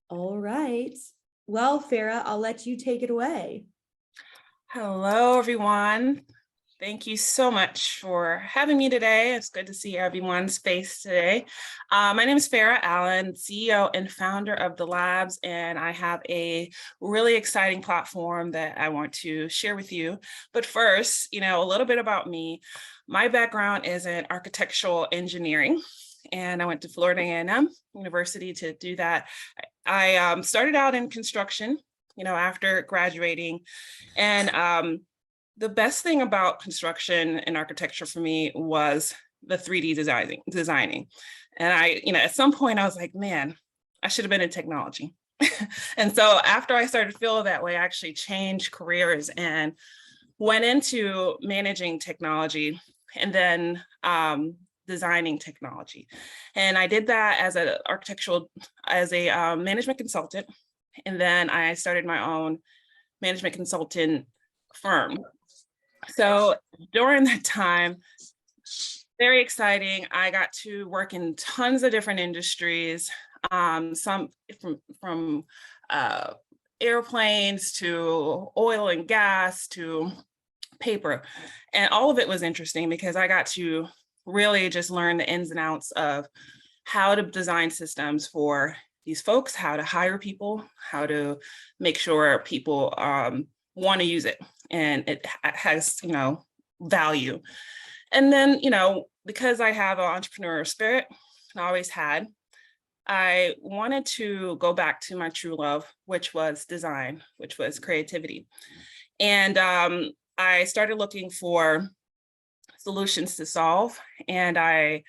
All right. Well, Farah, I'll let you take it away. Hello, everyone. Thank you so much for having me today. It's good to see everyone's face today. My name is Farah Allen, CEO and founder of the Labz, and I have a really exciting platform that I want to share with you. But first, a little bit about me. My background is in architectural engineering, and I went to Florida A&M University to do that. I started out in construction, after graduating, and the best thing about construction and architecture for me was the 3D designing. And at some point I was like, man, I should have been in technology. And so after I started to feel that way, I actually changed careers and went into managing technology and then designing technology. And I did that as a management consultant. And then I started my own management consultant firm. So during that time, very exciting. I got to work in tons of different industries, some from airplanes to oil and gas to paper. And all of it was interesting because I got to really just learn the ins and outs of how to design systems for these folks, how to hire people, how to make sure people want to use it and it has, value. And then, because I have an entrepreneurial spirit, and I always had, I wanted to go back to my true love, which was design, which was creativity. And I started looking for solutions to solve. And I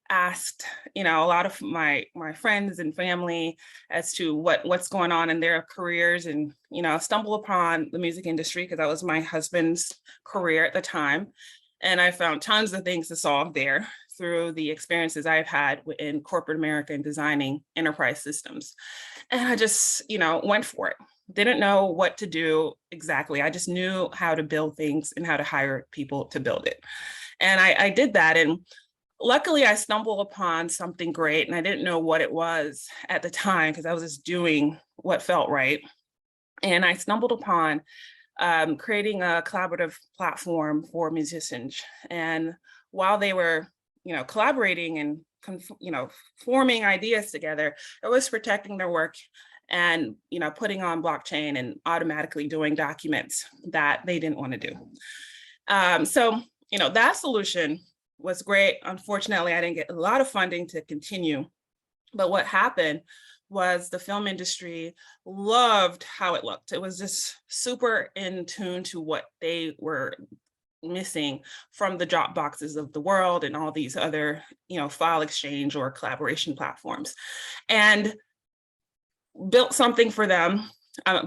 asked, a lot of my friends and family as to what's going on in their careers, and stumble upon the music industry because that was my husband's career at the time. And I found tons of things to solve there through the experiences I've had in corporate America and designing enterprise systems. And I just, went for it. Didn't know what to do exactly. I just knew how to build things and how to hire people to build it. And I did that. And luckily, I stumbled upon something great, and I didn't know what it was at the time because I was just doing what felt right. And I stumbled upon creating a collaborative platform for musicians. And while they were, collaborating and, forming ideas together, it was protecting their work and, putting on blockchain and automatically doing documents that they didn't want to do. So, that solution was great. Unfortunately, I didn't get a lot of funding to continue. But what happened was the film industry loved how it looked. It was just super in tune to what they were missing from the drop boxes of the world and all these other, file exchange or collaboration platforms, and built something for them.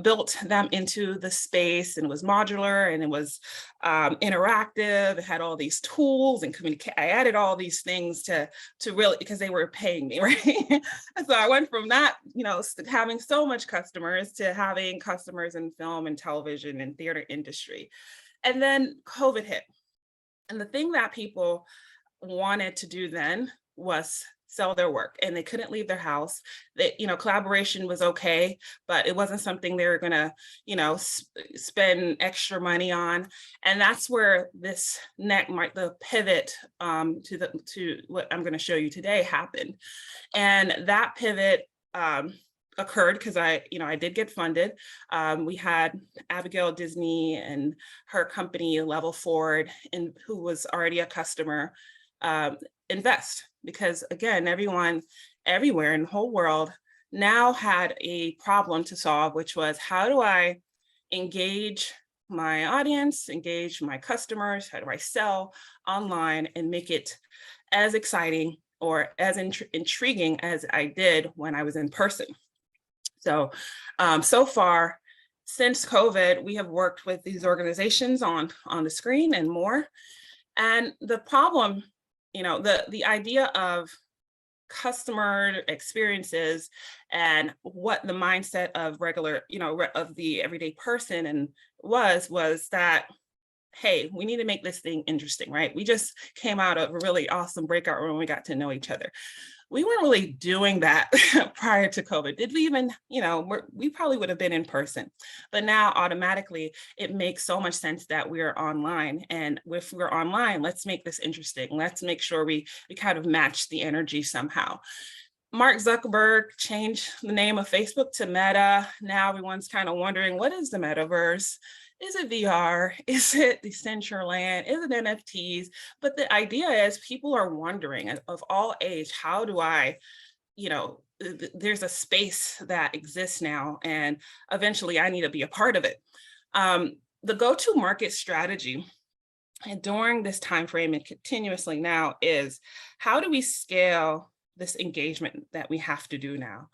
Built them into the space, and it was modular, and it was interactive. It had all these tools and communicate. I added all these things to really, because they were paying me, right? So I went from that, having so much customers to having customers in film and television and theater industry. And then COVID hit. And the thing that people wanted to do then was sell their work, and they couldn't leave their house. That, collaboration was okay, but it wasn't something they were gonna, spend extra money on. And that's where the pivot to what I'm gonna show you today happened. And that pivot occurred because I did get funded. We had Abigail Disney and her company Level Forward, and who was already a customer, invest, because again, everyone everywhere in the whole world now had a problem to solve, which was, how do I engage my audience, engage my customers? How do I sell online and make it as exciting or as intriguing as I did when I was in person? So, so far, since COVID, we have worked with these organizations on the screen and more. And the problem, the idea of customer experiences and what the mindset of regular, of the everyday person and was that, hey, we need to make this thing interesting, right? We just came out of a really awesome breakout room. We got to know each other. we weren't really doing that prior to COVID. Did we even, we probably would have been in person, but now automatically it makes so much sense that we're online. And if we're online, let's make this interesting. Let's make sure we kind of match the energy somehow. Mark Zuckerberg changed the name of Facebook to Meta. Now everyone's kind of wondering, what is the metaverse? Is it VR? Is it Decentraland? Is it NFTs? But the idea is people are wondering of all age, how do I, there's a space that exists now, and eventually I need to be a part of it. The go-to market strategy and during this time frame and continuously now is, how do we scale this engagement that we have to do now?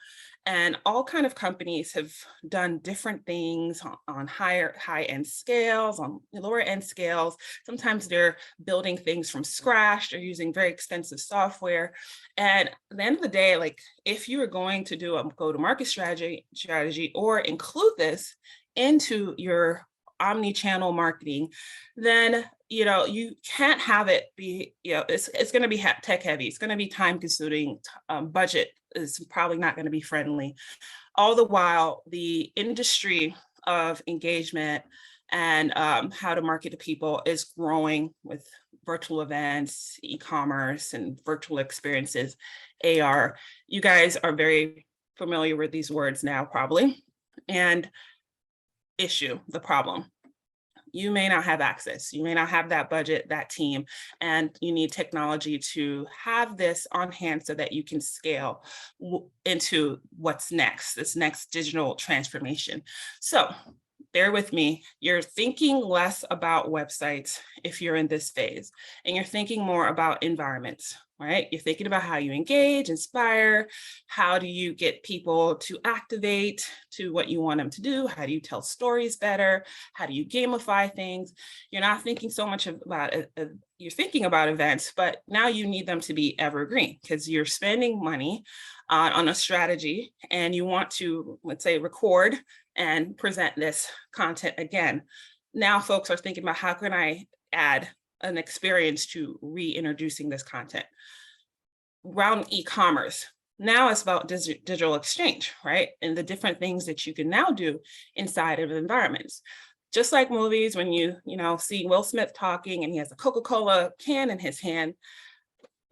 And all kind of companies have done different things on high-end scales, on lower-end scales. Sometimes they're building things from scratch. They're using very expensive software. And at the end of the day, like, if you are going to do a go-to-market strategy or include this into your omni-channel marketing, then you can't have it be, it's going to be tech heavy. It's going to be time consuming. Budget is probably not going to be friendly. All the while, the industry of engagement and how to market to people is growing with virtual events, e-commerce, and virtual experiences, AR. You guys are very familiar with these words now, probably. And the problem. You may not have access. You may not have that budget, that team, and you need technology to have this on hand so that you can scale into what's next, this next digital transformation. So bear with me. You're thinking less about websites if you're in this phase, and you're thinking more about environments, right? You're thinking about how you engage, inspire, how do you get people to activate to what you want them to do? How do you tell stories better? How do you gamify things? You're not thinking so much about it. You're thinking about events, but now you need them to be evergreen because you're spending money on a strategy and you want to, let's say, record and present this content again. Now folks are thinking about, how can I add an experience to reintroducing this content? Around e-commerce, now it's about digital exchange, right? And the different things that you can now do inside of environments. Just like movies, when you see Will Smith talking and he has a Coca-Cola can in his hand,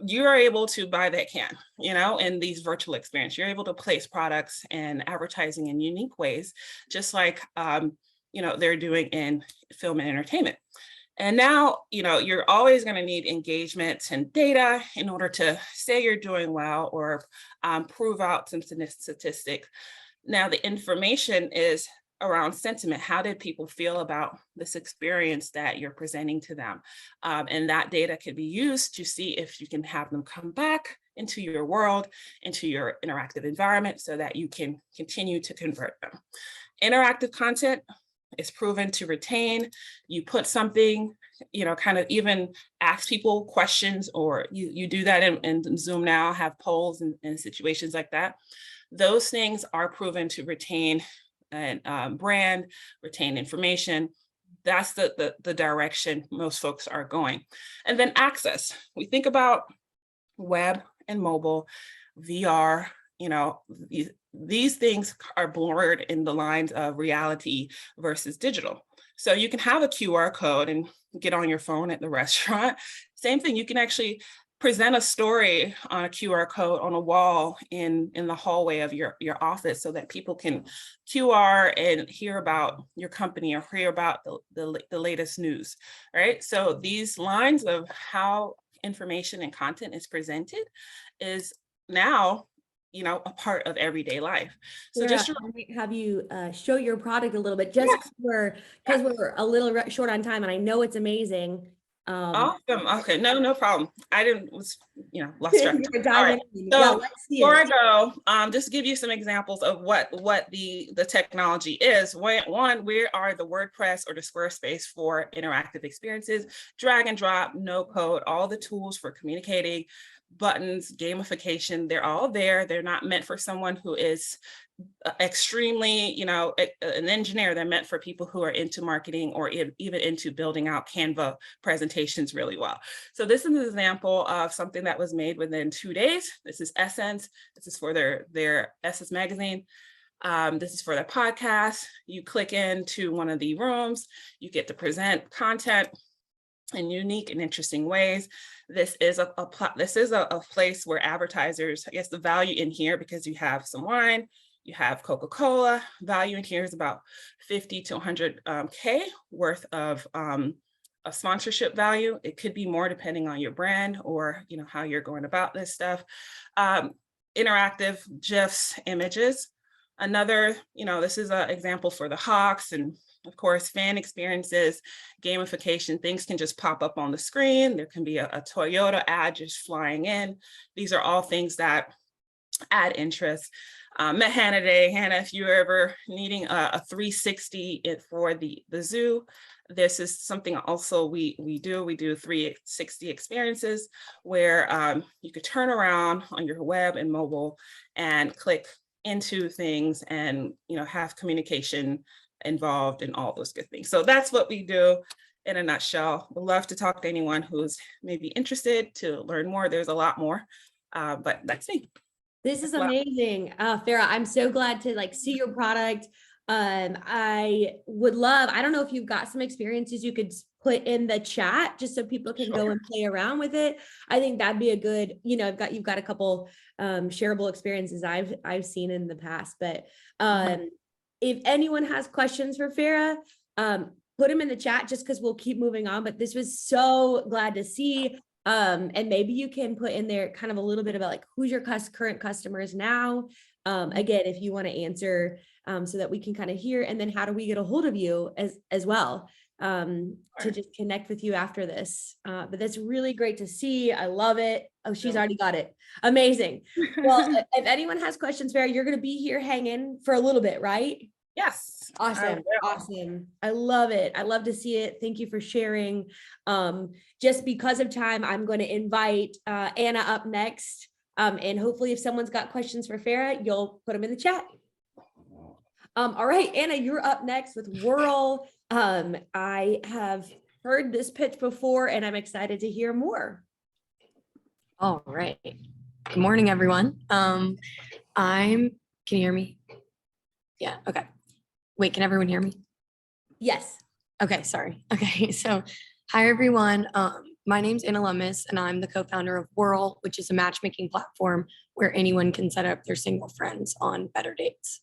you're able to buy that can, in these virtual experiences. You're able to place products and advertising in unique ways, just like, they're doing in film and entertainment. And now, you're always going to need engagement and data in order to say you're doing well or prove out some statistics. Now, the information is around sentiment. How did people feel about this experience that you're presenting to them? And that data could be used to see if you can have them come back into your world, into your interactive environment, so that you can continue to convert them. Interactive content is proven to retain. You put something, kind of even ask people questions, or you do that in Zoom now, have polls and situations like that. Those things are proven to retain and brand, retain information. That's the direction most folks are going. And then access. We think about web and mobile, VR, these things are blurred in the lines of reality versus digital. So you can have a QR code and get on your phone at the restaurant. Same thing, you can actually present a story on a QR code on a wall in the hallway of your office, so that people can QR and hear about your company or hear about the latest news, right? So these lines of how information and content is presented is now, a part of everyday life. So Sarah, just have you show your product a little bit, just because we're a little short on time, and I know it's amazing. Awesome. Okay, no problem. I lost track. All right. Yeah, So before I go, just give you some examples of what the technology is. One, we are the WordPress or the Squarespace for interactive experiences, drag and drop, no code, all the tools for communicating, buttons, gamification, they're all there. They're not meant for someone who is extremely, an engineer. They're meant for people who are into marketing or even into building out Canva presentations really well. So this is an example of something that was made within 2 days. This is Essence. This is for their Essence magazine. This is for their podcast. You click into one of the rooms, you get to present content in unique and interesting ways. This is a place where advertisers, I guess the value in here, because you have some wine, you have Coca-Cola, value in here is about 50 to 100K worth of a sponsorship value. It could be more depending on your brand or how you're going about this stuff. Interactive GIFs, images. Another, this is an example for the Hawks, and of course, fan experiences, gamification, things can just pop up on the screen. There can be a Toyota ad just flying in. These are all things that add interest. Met Hannah today. Hannah, if you're ever needing a 360 for the zoo, this is something also we do 360 experiences where you could turn around on your web and mobile and click into things and have communication involved in all those good things. So that's what we do in a nutshell. We'd love to talk to anyone who's maybe interested to learn more. There's a lot more, but that's me. This is amazing. Farah, I'm so glad to see your product. I would love, I don't know if you've got some experiences you could put in the chat just so people can go and play around with it. I think that'd be a good, you've got a couple shareable experiences I've seen in the past, but if anyone has questions for Farah, put them in the chat just because we'll keep moving on. But this was so glad to see. And maybe you can put in there kind of a little bit about who's your current customers now. Again, if you want to answer so that we can kind of hear, and then how do we get a hold of you as well to just connect with you after this. But that's really great to see. I love it. Oh, she's already got it. Amazing. Well, if anyone has questions, Farah, you're going to be here hanging for a little bit, right? Yes. Awesome. Awesome. I love it. I love to see it. Thank you for sharing. Just because of time, I'm going to invite Anna up next. And hopefully if someone's got questions for Farah, you'll put them in the chat. All right, Anna, you're up next with Whirl. I have heard this pitch before and I'm excited to hear more. All right. Good morning, everyone. Can you hear me? Yeah, okay. Wait, can everyone hear me? Yes. Okay, sorry. Okay, so hi, everyone. My name's Anna Labz, and I'm the co-founder of Whirl, which is a matchmaking platform where anyone can set up their single friends on better dates.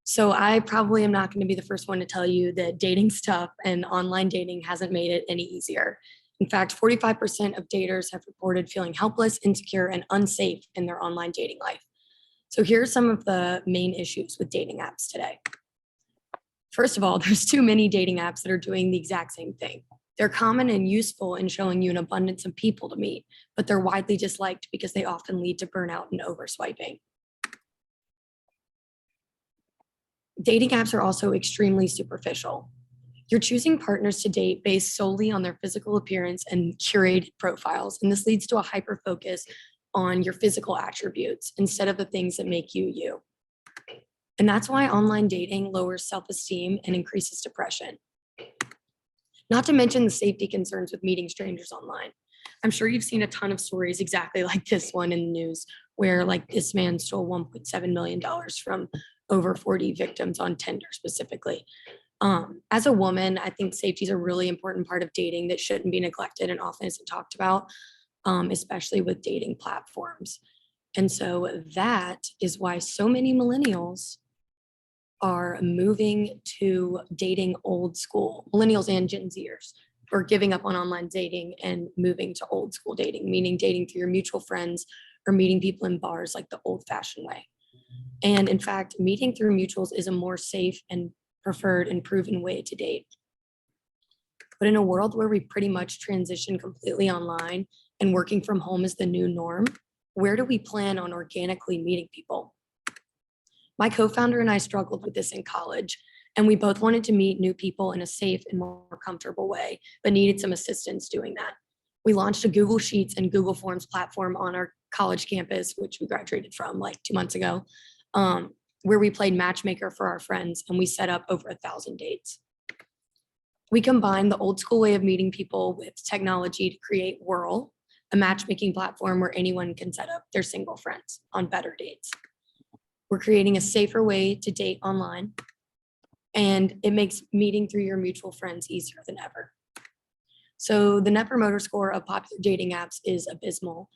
So I probably am not going to be the first one to tell you that dating stuff and online dating hasn't made it any easier. In fact, 45% of daters have reported feeling helpless, insecure, and unsafe in their online dating life. So here are some of the main issues with dating apps today. First of all, there's too many dating apps that are doing the exact same thing. They're common and useful in showing you an abundance of people to meet, but they're widely disliked because they often lead to burnout and overswiping. Dating apps are also extremely superficial. You're choosing partners to date based solely on their physical appearance and curated profiles, and this leads to a hyper focus on your physical attributes instead of the things that make you you. And that's why online dating lowers self-esteem and increases depression. Not to mention the safety concerns with meeting strangers online. I'm sure you've seen a ton of stories exactly like this one in the news, where this man stole $1.7 million from over 40 victims on Tinder specifically. As a woman, I think safety is a really important part of dating that shouldn't be neglected and often isn't talked about, especially with dating platforms. And so that is why so many millennials are moving to dating old school, millennials and Gen Zers, or giving up on online dating and moving to old school dating, meaning dating through your mutual friends or meeting people in bars like the old fashioned way. And in fact, meeting through mutuals is a more safe and preferred and proven way to date. But in a world where we pretty much transition completely online and working from home is the new norm, where do we plan on organically meeting people? My co-founder and I struggled with this in college, and we both wanted to meet new people in a safe and more comfortable way, but needed some assistance doing that. We launched a Google Sheets and Google Forms platform on our college campus, which we graduated from like 2 months ago, where we played matchmaker for our friends, and we set up over 1,000 dates. We combined the old school way of meeting people with technology to create Whirl, a matchmaking platform where anyone can set up their single friends on better dates. We're creating a safer way to date online, and it makes meeting through your mutual friends easier than ever. So the Net Promoter Score of popular dating apps is abysmal,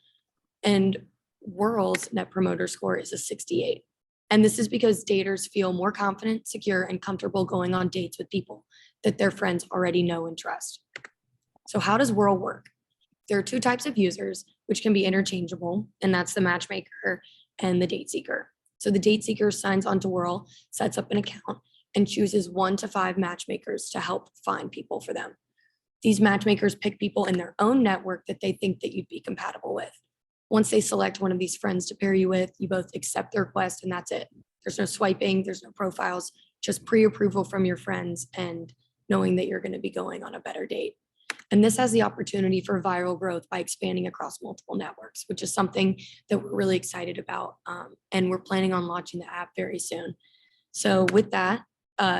and Whirl's Net Promoter Score is a 68. And this is because daters feel more confident, secure, and comfortable going on dates with people that their friends already know and trust. So how does Whirl work? There are 2 types of users, which can be interchangeable, and that's the matchmaker and the date seeker. So the date seeker signs onto Whirl, sets up an account, and chooses 1 to 5 matchmakers to help find people for them. These matchmakers pick people in their own network that they think that you'd be compatible with. Once they select one of these friends to pair you with, you both accept the request, and that's it. There's no swiping, there's no profiles, just pre-approval from your friends and knowing that you're going to be going on a better date. And this has the opportunity for viral growth by expanding across multiple networks, which is something that we're really excited about. And we're planning on launching the app very soon. So with that,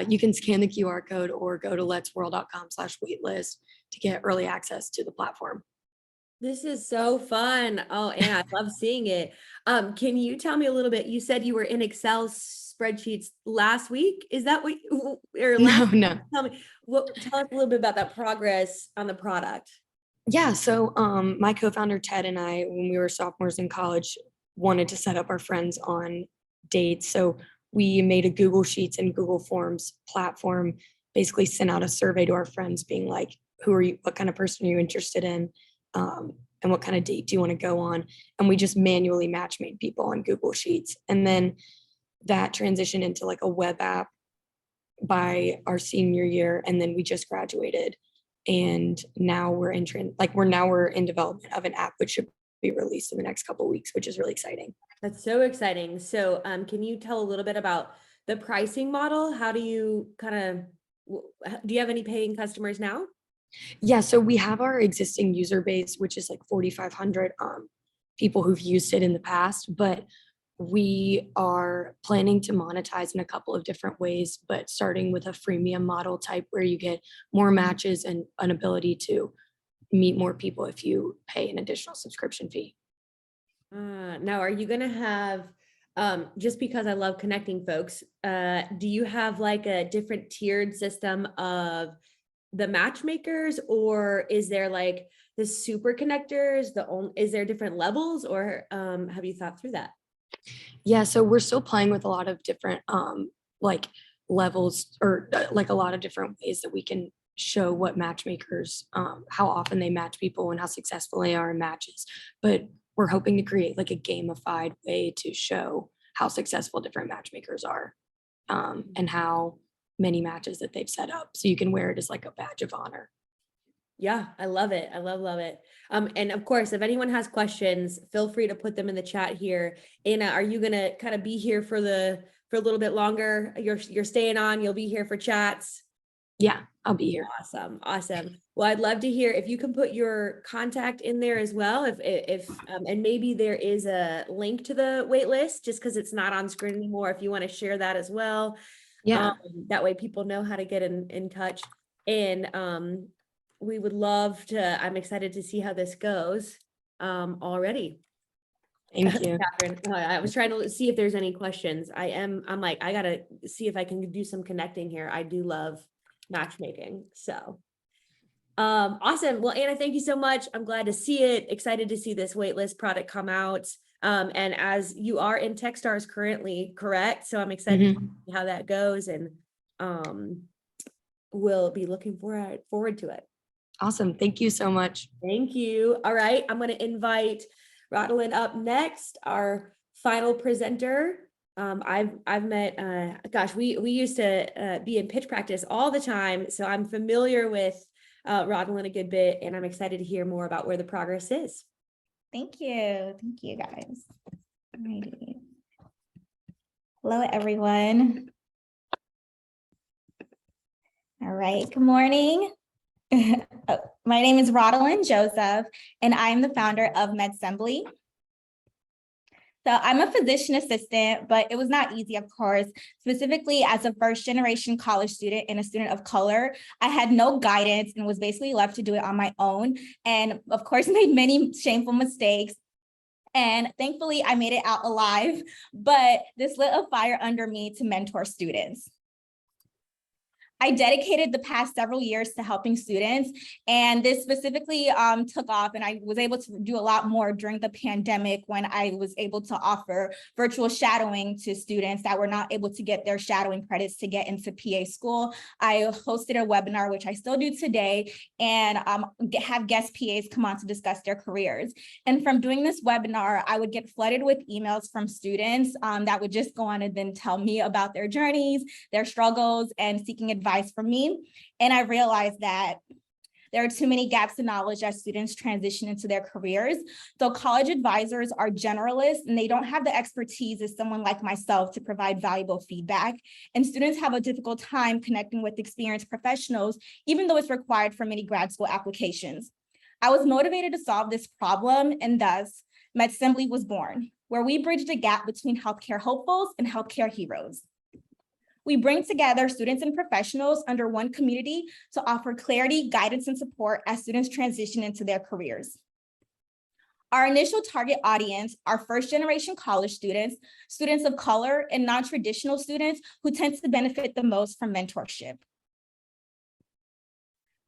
you can scan the QR code or go to letswhirl.com/waitlist to get early access to the platform. This is so fun. Oh, and I love seeing it. Can you tell me a little bit? You said you were in Excel spreadsheets last week. Is that what or last No. Tell me tell us a little bit about that progress on the product. Yeah, so my co-founder Ted and I, when we were sophomores in college, wanted to set up our friends on dates. So we made a Google Sheets and Google Forms platform, basically sent out a survey to our friends being like, who are you, what kind of person are you interested in? And what kind of date do you want to go on? And we just manually match made people on Google Sheets. And then that transitioned into like a web app by our senior year. And then we just graduated. And now we're in development of an app, which should be released in the next couple of weeks, which is really exciting. That's so exciting. So can you tell a little bit about the pricing model? How do you do you have any paying customers now? Yeah, so we have our existing user base, which is like 4,500 people who've used it in the past, but we are planning to monetize in a couple of different ways, but starting with a freemium model type where you get more matches and an ability to meet more people if you pay an additional subscription fee. Now, are you going to have, just because I love connecting folks, do you have like a different tiered system of the matchmakers, or is there like the super connectors, is there different levels, or have you thought through that? Yeah, so we're still playing with a lot of different like levels or like a lot of different ways that we can show what matchmakers, how often they match people and how successful they are in matches. But we're hoping to create like a gamified way to show how successful different matchmakers are and how many matches that they've set up. So you can wear it as like a badge of honor. Yeah, I love it. I love it. And of course, if anyone has questions, feel free to put them in the chat here. Anna, are you gonna kind of be here for a little bit longer? You're staying on, you'll be here for chats. Yeah, I'll be here. Awesome. Well, I'd love to hear if you can put your contact in there as well. If and maybe there is a link to the wait list, just because it's not on screen anymore. If you want to share that as well. Yeah. That way people know how to get in touch. And we would love to, I'm excited to see how this goes already. Thank you. Catherine, I was trying to see if there's any questions. I'm like, I gotta see if I can do some connecting here. I do love matchmaking. So awesome. Well, Anna, thank you so much. I'm glad to see it. Excited to see this waitlist product come out. And as you are in Techstars currently, correct? So I'm excited to see how that goes, and we'll be looking forward to it. Awesome. Thank you so much. Thank you. All right. I'm going to invite Rodolin up next, our final presenter. I've met, gosh, we used to be in pitch practice all the time. So I'm familiar with Rodolin a good bit, and I'm excited to hear more about where the progress is. Thank you. Thank you, guys. Alrighty. Hello, everyone. All right. Good morning. My name is Rodalyn Joseph, and I'm the founder of Medsembly. So I'm a physician assistant, but it was not easy, of course. Specifically, as a first-generation college student and a student of color, I had no guidance and was basically left to do it on my own. And of course, made many shameful mistakes. And thankfully, I made it out alive, but this lit a fire under me to mentor students. I dedicated the past several years to helping students, and this specifically took off, and I was able to do a lot more during the pandemic when I was able to offer virtual shadowing to students that were not able to get their shadowing credits to get into PA school. I hosted a webinar, which I still do today, and have guest PAs come on to discuss their careers. And from doing this webinar, I would get flooded with emails from students that would just go on and then tell me about their journeys, their struggles, and seeking advice from me. And I realized that there are too many gaps in knowledge as students transition into their careers. So college advisors are generalists and they don't have the expertise as someone like myself to provide valuable feedback. And students have a difficult time connecting with experienced professionals, even though it's required for many grad school applications. I was motivated to solve this problem, and thus Medsembly was born, where we bridge the gap between healthcare hopefuls and healthcare heroes. We bring together students and professionals under one community to offer clarity, guidance, and support as students transition into their careers. Our initial target audience are first-generation college students, students of color, and non-traditional students who tend to benefit the most from mentorship.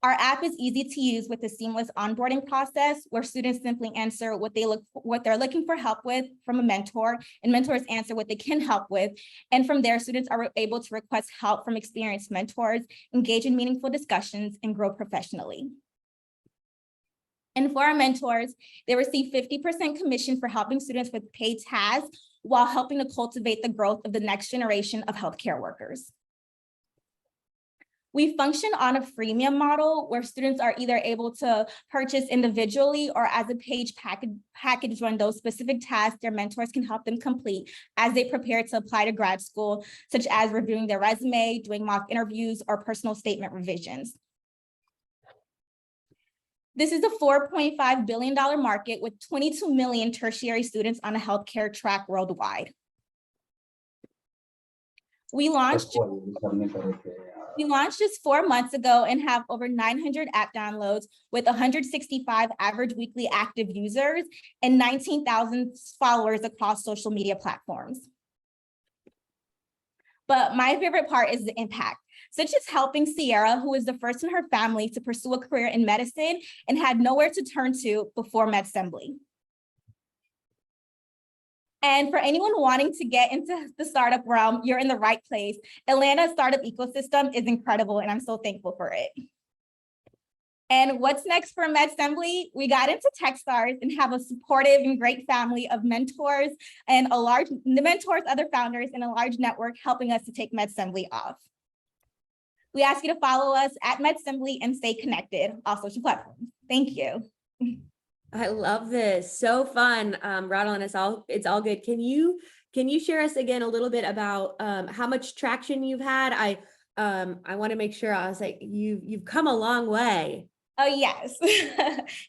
Our app is easy to use with a seamless onboarding process where students simply answer what they're looking for help with from a mentor, and mentors answer what they can help with. And from there, students are able to request help from experienced mentors, engage in meaningful discussions, and grow professionally. And for our mentors, they receive 50% commission for helping students with paid tasks while helping to cultivate the growth of the next generation of healthcare workers. We function on a freemium model where students are either able to purchase individually or as a paid package on those specific tasks their mentors can help them complete as they prepare to apply to grad school, such as reviewing their resume, doing mock interviews, or personal statement revisions. This is a $4.5 billion market with 22 million tertiary students on a healthcare track worldwide. We launched just 4 months ago and have over 900 app downloads with 165 average weekly active users and 19,000 followers across social media platforms. But my favorite part is the impact, such as helping Sierra, who is the first in her family to pursue a career in medicine and had nowhere to turn to before Medsembly. And for anyone wanting to get into the startup realm, you're in the right place. Atlanta startup ecosystem is incredible, and I'm so thankful for it. And what's next for Medsembly? We got into Techstars and have a supportive and great family of mentors and the mentors, other founders, and a large network helping us to take Medsembly off. We ask you to follow us at Medsembly and stay connected on social platforms. Thank you. I love this. So fun. Rodalyn, it's all good. Can you share us again a little bit about how much traction you've had? I want to make sure. I was like, you've come a long way. Oh, yes.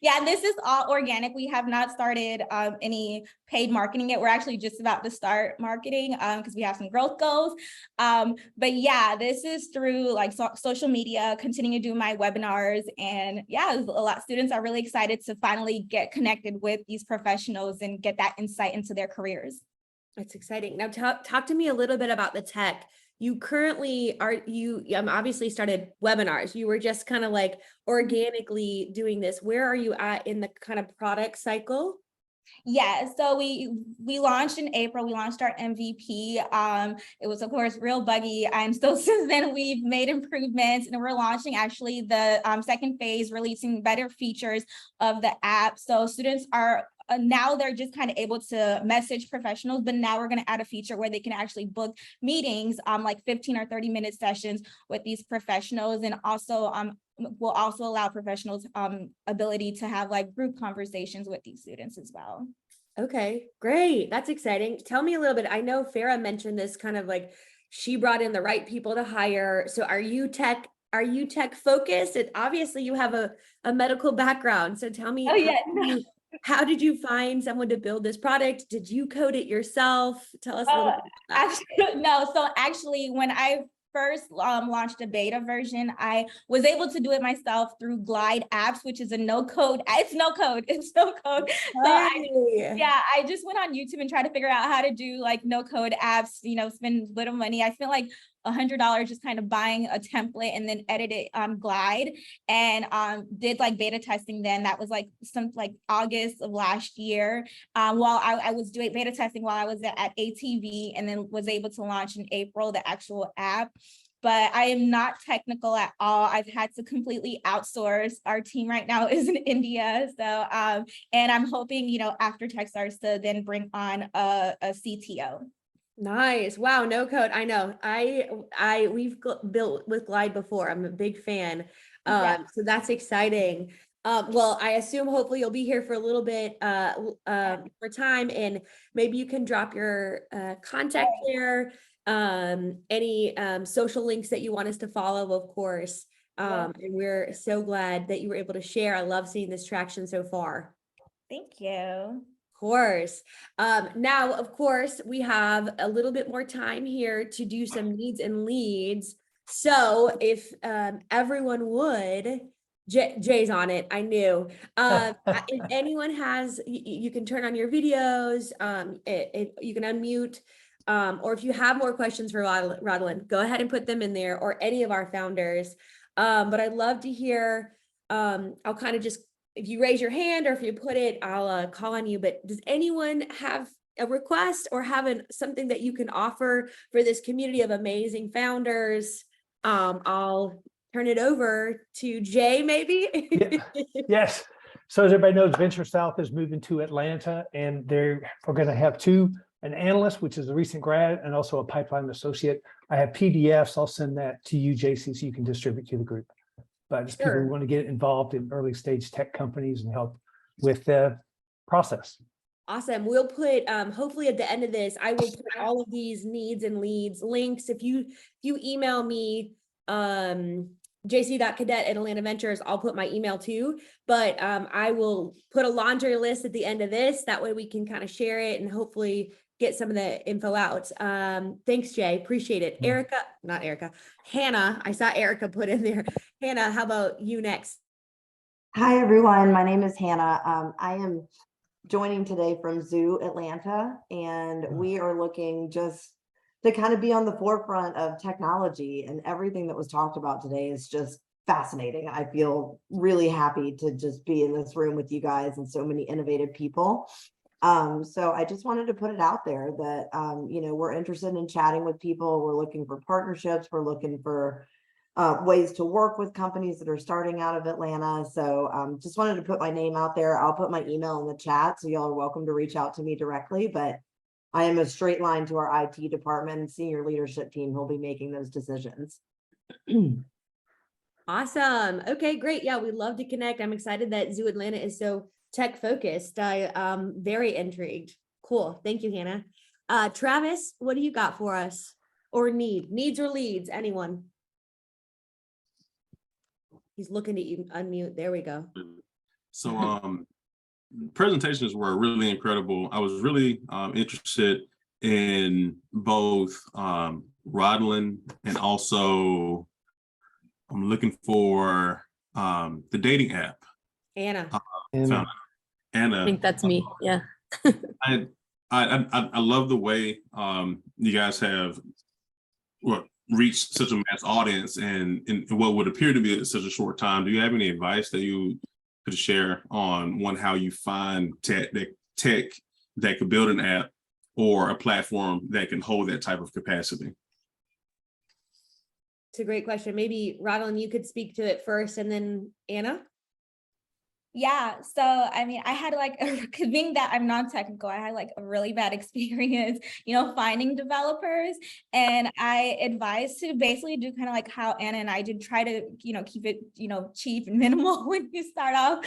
Yeah, this is all organic. We have not started any paid marketing yet. We're actually just about to start marketing because we have some growth goals. But yeah, this is through like social media, continue to do my webinars. And yeah, a lot of students are really excited to finally get connected with these professionals and get that insight into their careers. That's exciting. Now talk to me a little bit about the tech. You currently obviously started webinars. You were just kind of like organically doing this. Where are you at in the kind of product cycle? Yeah, so we launched in April. We launched our MVP. It was, of course, real buggy. And so since then, we've made improvements, and we're launching actually the second phase, releasing better features of the app. So students are now they're just kind of able to message professionals, but now we're going to add a feature where they can actually book meetings, like 15 or 30-minute sessions with these professionals, and also will also allow professionals ability to have like group conversations with these students as well. Okay, great. That's exciting. Tell me a little bit. I know Farah mentioned this kind of like she brought in the right people to hire. So are you tech are you tech focused? And obviously you have a medical background. So tell me, Oh yeah. how did you find someone to build this product? Did you code it yourself? Tell us a little bit about that. Actually, no. So actually, when I first launched a beta version, I was able to do it myself through Glide apps, which is a no code. It's no code. It's no code. So Hey. I just went on YouTube and tried to figure out how to do like no code apps, spend little money. I spent like $100 just kind of buying a template and then edit it on Glide, and did like beta testing then. That was like August of last year. While I was doing beta testing while I was at ATV, and then was able to launch in April the actual app. But I am not technical at all. I've had to completely outsource. Our team right now is in India. So, and I'm hoping, after Techstars to then bring on a CTO. Nice. Wow. No code. I know. We've built with Glide before. I'm a big fan. Yeah. So that's exciting. Well, I assume hopefully you'll be here for a little bit for time, and maybe you can drop your contact there. Any social links that you want us to follow, of course. And we're so glad that you were able to share. I love seeing this traction so far. Thank you. Course. Now, of course, we have a little bit more time here to do some needs and leads. So if everyone would, Jay's on it, I knew. If anyone has, you can turn on your videos, you can unmute, or if you have more questions for Rodlin, go ahead and put them in there, or any of our founders. But I'd love to hear, I'll kind of just, if you raise your hand or if you put it, I'll call on you. But does anyone have a request or have something that you can offer for this community of amazing founders? I'll turn it over to Jay, maybe. Yes. So as everybody knows, Venture South is moving to Atlanta, and we're going to have an analyst, which is a recent grad, and also a pipeline associate. I have PDFs. I'll send that to you, JC, so you can distribute to the group. But just people who want to get involved in early stage tech companies and help with the process. Awesome. We'll put, hopefully at the end of this, I will put all of these needs and leads links. If you email me, jc.cadet@Atlanta Ventures, I'll put my email too. But I will put a laundry list at the end of this. That way we can kind of share it and hopefully get some of the info out. Thanks, Jay. Appreciate it. Hannah, I saw Erica put in there. Hannah, how about you next? Hi, everyone. My name is Hannah. I am joining today from Zoo Atlanta, and we are looking just to kind of be on the forefront of technology, and everything that was talked about today is just fascinating. I feel really happy to just be in this room with you guys and so many innovative people. So I just wanted to put it out there that, we're interested in chatting with people. We're looking for partnerships. We're looking for ways to work with companies that are starting out of Atlanta. So just wanted to put my name out there. I'll put my email in the chat, so y'all are welcome to reach out to me directly. But I am a straight line to our IT department and senior leadership team who'll be making those decisions. Awesome. Okay, great. Yeah, we'd love to connect. I'm excited that Zoo Atlanta is so tech focused. I'm very intrigued. Cool. Thank you, Hannah. Travis, what do you got for us? Or needs or leads, anyone? He's looking to unmute. There we go. So presentations were really incredible. I was really interested in both Rodlin, and also I'm looking for the dating app. Anna. Anna. I think that's me. Yeah. I love the way you guys have reached such a mass audience and in what would appear to be such a short time. Do you have any advice that you could share on how you find tech that could build an app or a platform that can hold that type of capacity? It's a great question. Maybe Rodlin, you could speak to it first, and then Anna. Yeah, so I mean, I had like, cause being that I'm non-technical, I had like a really bad experience, finding developers. And I advise to basically do kind of like how Anna and I did, try to, keep it, cheap and minimal when you start off.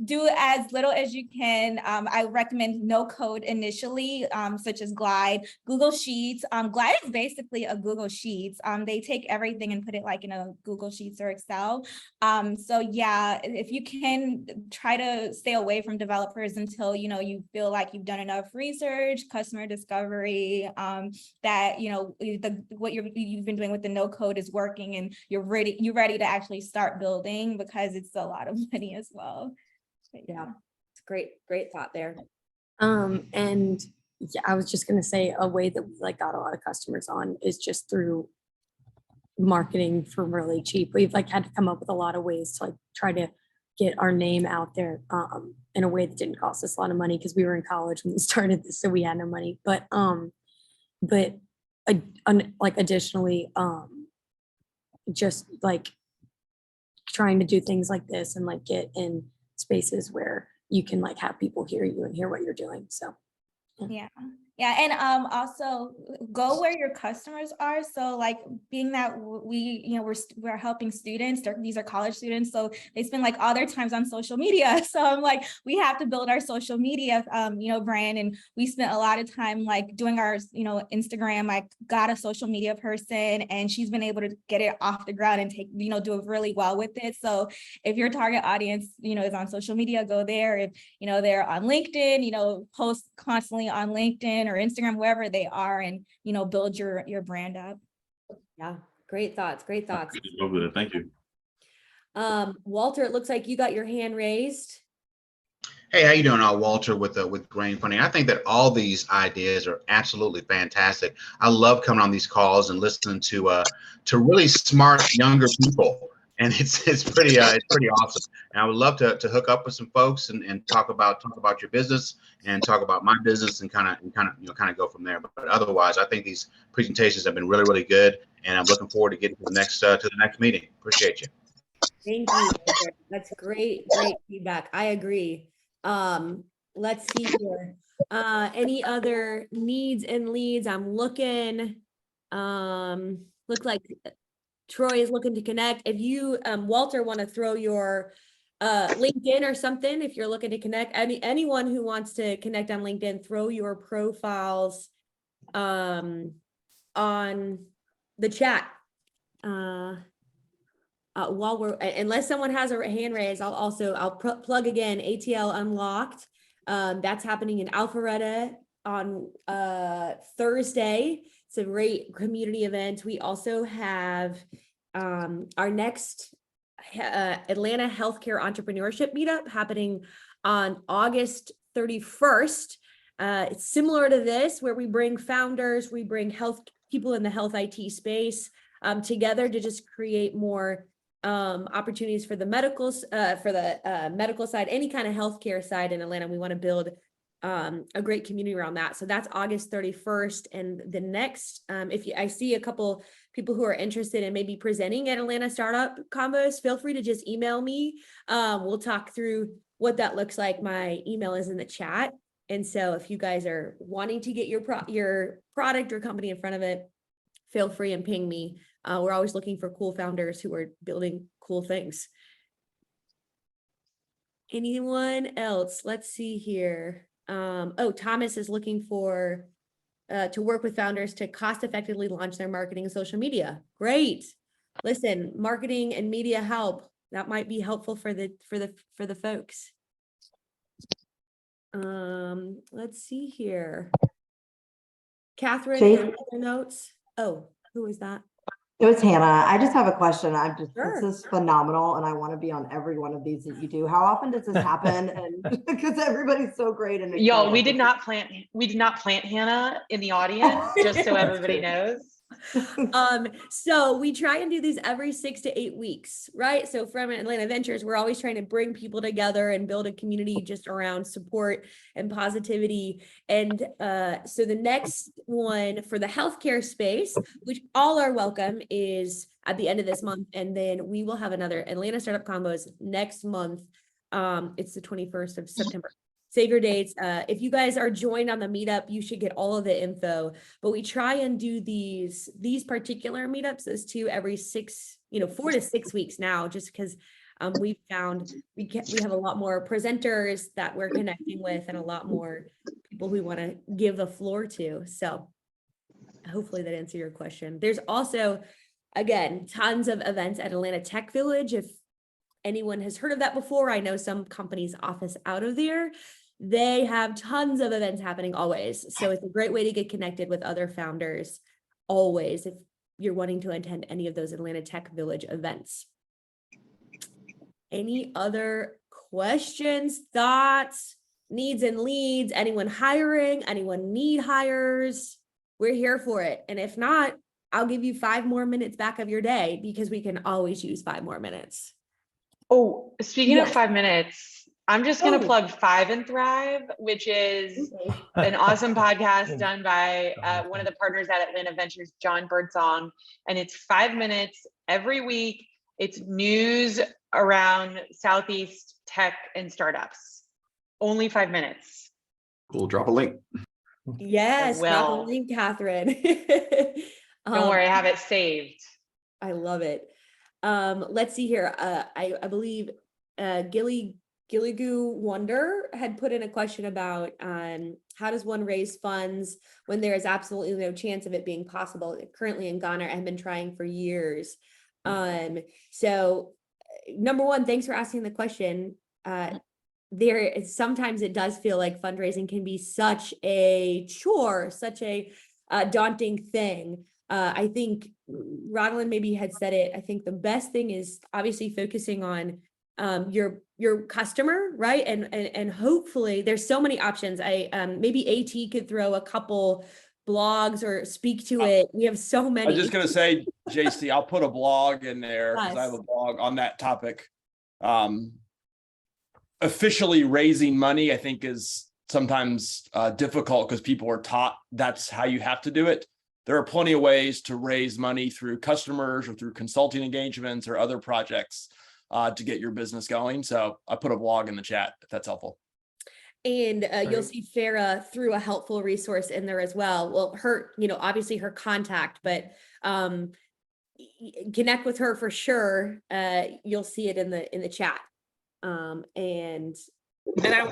Do as little as you can. I recommend no code initially, such as Glide, Google Sheets. Glide is basically a Google Sheets. They take everything and put it like in a Google Sheets or Excel. So yeah, if you can try to stay away from developers until, you feel like you've done enough research, customer discovery, that, what you've been doing with the no code is working and you're ready to actually start building, because it's a lot of money as well. But Yeah, it's great thought there. And yeah, I was just gonna say a way that we like got a lot of customers on is just through marketing for really cheap. We've like had to come up with a lot of ways to like try to get our name out there in a way that didn't cost us a lot of money, because we were in college when we started this, so we had no money. But like additionally, just like trying to do things like this and like get in spaces where you can like have people hear you and hear what you're doing. So yeah. And also go where your customers are. So like being that we're helping students, these are college students, so they spend like all their times on social media. So I'm like, we have to build our social media brand, and we spent a lot of time like doing our Instagram. I got a social media person and she's been able to get it off the ground and take do really well with it. So if your target audience is on social media, go there. If they're on LinkedIn, post constantly on LinkedIn or Instagram, wherever they are, and build your brand up. Yeah, great thoughts. Over there. Thank you. Walter, it looks like you got your hand raised. Hey, how you doing, Walter, with Grain Funding? I think that all these ideas are absolutely fantastic. I love coming on these calls and listening to really smart younger people, and it's pretty awesome. And I would love to hook up with some folks and talk about your business and talk about my business and kind of go from there. But otherwise, I think these presentations have been really, really good, and I'm looking forward to getting to the next meeting. Appreciate you. Thank you, Walter. That's great feedback. I agree. Let's see here. Any other needs and leads? I'm looking. Look like Troy is looking to connect. If you, Walter, want to throw your LinkedIn or something, if you're looking to connect, anyone who wants to connect on LinkedIn, throw your profiles on the chat. While we're, unless someone has a hand raised, I'll plug again, ATL Unlocked. That's happening in Alpharetta on Thursday. It's a great community event. We also have our next Atlanta Healthcare Entrepreneurship Meetup happening on August 31st. It's similar to this, where we bring founders, we bring people in the health IT space together to just create more opportunities for the medical side, any kind of healthcare side in Atlanta. We want to build a great community around that. So that's August 31st. And the next, I see a couple people who are interested in maybe presenting at Atlanta Startup Convos, feel free to just email me. We'll talk through what that looks like. My email is in the chat. And so if you guys are wanting to get your product or company in front of it, feel free and ping me. We're always looking for cool founders who are building cool things. Anyone else? Let's see here. Thomas is looking for to work with founders to cost effectively launch their marketing and social media. Great. Listen, marketing and media help. That might be helpful for the folks. Let's see here. Catherine, Jake? any other notes? Oh, who is that? It was Hannah. I just have a question. Sure. This is phenomenal, and I want to be on every one of these that you do. How often does this happen? And because everybody's so great and Y'all, we did not plant Hannah in the audience, just so everybody knows. So we try and do these every 6 to 8 weeks, right? So from Atlanta Ventures, we're always trying to bring people together and build a community just around support and positivity. And so the next one for the healthcare space, which all are welcome, is at the end of this month. And then we will have another Atlanta Startup Convos next month It's the 21st of September. Save your dates. If you guys are joined on the meetup, you should get all of the info, but we try and do these particular meetups as 2 every 4 to 6 weeks now, just because we've found we have a lot more presenters that we're connecting with and a lot more people we want to give a floor to. So hopefully that answered your question. There's also, again, tons of events at Atlanta Tech Village. If anyone has heard of that before, I know some companies office out of there. They have tons of events happening always. So it's a great way to get connected with other founders always if you're wanting to attend any of those Atlanta Tech Village events. Any other questions, thoughts, needs and leads? Anyone hiring? Anyone need hires? We're here for it. And if not, I'll give you 5 more minutes back of your day because we can always use 5 more minutes. Oh, speaking of Yes. 5 minutes, I'm just going to Oh. plug Five and Thrive, which is an awesome podcast done by one of the partners at Atlanta Ventures, John Birdsong. And it's 5 minutes every week. It's news around Southeast tech and startups. Only 5 minutes. We'll drop a link. Yes, drop a Well. link, Catherine. Don't worry, I have it saved. I love it. Let's see here. I believe Gilligoo Wonder had put in a question about how does one raise funds when there is absolutely no chance of it being possible. Currently in Ghana, I've been trying for years. So number one, thanks for asking the question. Sometimes it does feel like fundraising can be such a chore, such a daunting thing. I think Rodlin maybe had said it. I think the best thing is obviously focusing on your customer, right? And hopefully there's so many options. Maybe AT could throw a couple blogs or speak to it. We have so many. I was just gonna say, JC, I'll put a blog in there because I have Yes. a blog on that topic. Officially raising money, I think, is sometimes difficult because people are taught that's how you have to do it. There are plenty of ways to raise money through customers or through consulting engagements or other projects to get your business going. So I put a blog in the chat if that's helpful. And you'll Right. see Farah threw a helpful resource in there as well. Well, obviously her contact, but connect with her for sure. You'll see it in the chat. And I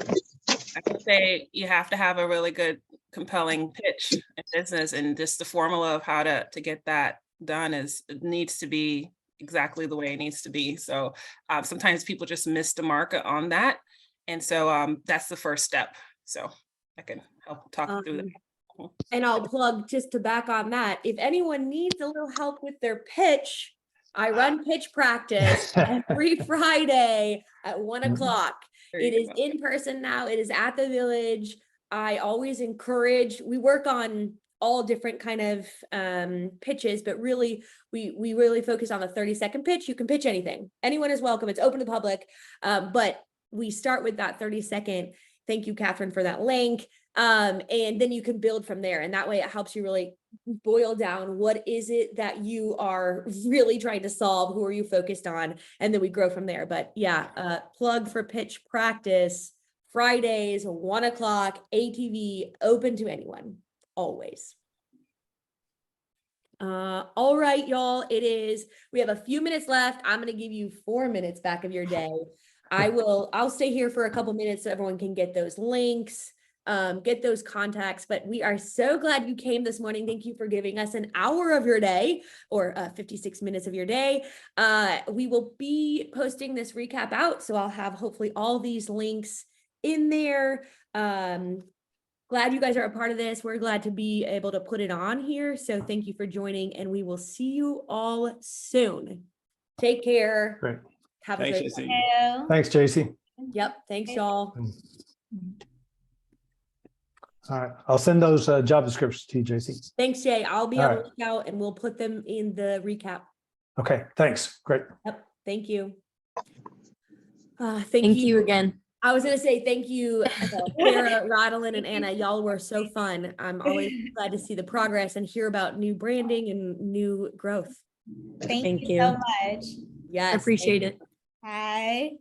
would say you have to have a really good, compelling pitch in business, and just the formula of how to get that done it needs to be exactly the way it needs to be. So sometimes people just miss the mark on that. And so that's the first step. So I can help talk through that. And I'll plug just to back on that. If anyone needs a little help with their pitch, I run pitch practice every Friday at 1 o'clock. It is in person now. It is at the Village. I always encourage, we work on all different kind of pitches, but really we really focus on the 30-second pitch. You can pitch anything. Anyone is welcome. It's open to the public. But we start with that 30-second. Thank you, Catherine, for that link. And then you can build from there. And that way it helps you really boil down what is it that you are really trying to solve? Who are you focused on? And then we grow from there. But yeah, plug for pitch practice, Fridays, 1 o'clock, ATV, open to anyone, always. All right, y'all, we have a few minutes left. I'm going to give you 4 minutes back of your day. I'll stay here for a couple minutes so everyone can get those links, get those contacts, but we are so glad you came this morning. Thank you for giving us an hour of your day or 56 minutes of your day. We will be posting this recap out. So I'll have hopefully all these links in there. Glad you guys are a part of this. We're glad to be able to put it on here. So thank you for joining, and we will see you all soon. Take care. Great. Have a Thanks, great JC. one. Thanks, JC. Yep. Thanks, y'all. All right. I'll send those job descriptions to you, JC. Thanks, Jay. I'll be All on right. the lookout and we'll put them in the recap. Okay. Thanks. Great. Yep. Thank you. Thank Thank you. you again. I was going to say thank you, Sarah, Rodlin, and Anna. Y'all were so fun. I'm always glad to see the progress and hear about new branding and new growth. Thank Thank you you. so much. Yes. I appreciate it. Bye.